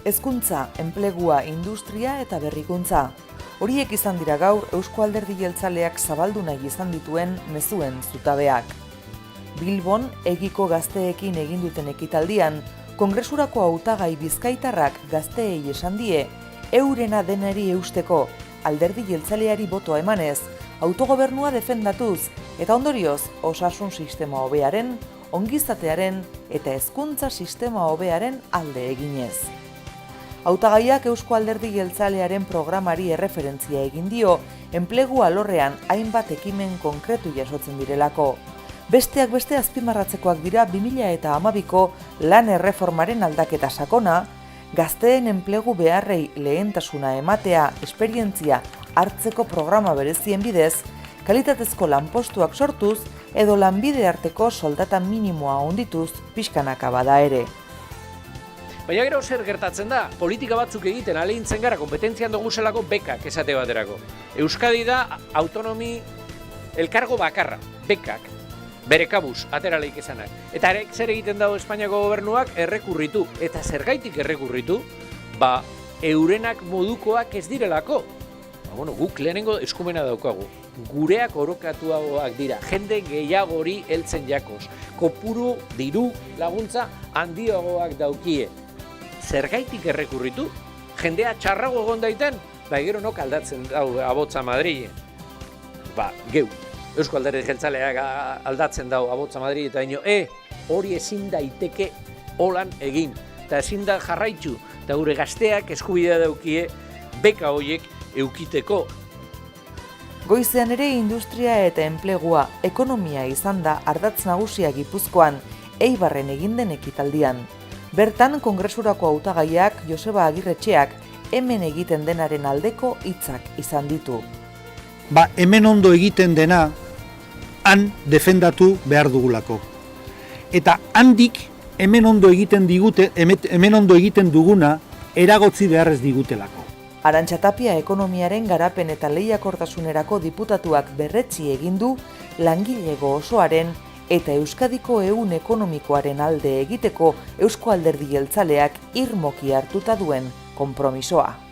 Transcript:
Hezkuntza, enplegua, industria eta berrikuntza. Horiek izan dira gaur Eusko Alderdi Jeltzaleak zabaldu nahi izan dituen mezuen zutabeak. Bilbon, Egiko gazteekin egin duten ekitaldian, Kongresurako hautagai bizkaitarrak gazteei esan die, eurena denari eusteko, Alderdi Jeltzaleari botoa emanez, autogobernua defendatuz eta ondorioz osasun sistema hobearen, ongizatearen eta hezkuntza sistema hobearen alde eginez. Hautagaiak Eusko Alderdi Jeltzalearen programari erreferentzia egin dio, enplegu alorrean hainbat ekimen konkretu jasotzen direlako. Besteak beste azpimarratzekoak dira 2012ko lan erreformaren aldaketa sakona, gazteen enplegu beharrei lehentasuna ematea esperientzia hartzeko programa berezien bidez, kalitatezko lanpostuak sortuz edo lanbide arteko soldata minimoa handituz pixkanaka bada ere. Baina gero zer gertatzen da, politika batzuk egiten ahalegintzen gara kompetentzian duguzelako bekak esate baterako. Euskadi da autonomi elkargo bakarra, bekak, bere kabuz, ateraleik esanak. Eta zer egiten dago Espainiako gobernuak errekurritu. Eta zergaitik errekurritu, eurenak modukoak ez direlako. Guk lehenengo eskumena daukagu. Gureak orokatuagoak dira, jende gehiagori heltzen jakoz. Kopuru, diru, laguntza handioagoak daukie. Zergaitik errekurritu, jendea txarrago egon daiten, gero nok aldatzen dau abotza Madrilen. Geu, Eusko Alderdi Jeltzaleak aldatzen dau abotza Madrid eta ino, hori ezin daiteke holan egin. Eta ezin da jarraitu, eta gure gazteak eskubidea daukie beka horiek eukiteko. Goizean ere industria eta enplegua, ekonomia izan da ardatz nagusia Gipuzkoan, Eibarren egin den ekitaldian. Bertan, Kongresurako hautagaiak Joseba Agirretxeak hemen egiten denaren aldeko hitzak izan ditu. Hemen ondo egiten dena, han defendatu behar dugulako. Eta handik hemen ondo egiten duguna eragotzi beharrez digutelako. Arantxa Tapia ekonomiaren garapen eta lehiakortasunerako diputatuak berretsi egin du langilego osoaren eta Euskadiko ehun ekonomikoaren alde egiteko Eusko Alderdi Jeltzaleak irmoki hartuta duen konpromisoa.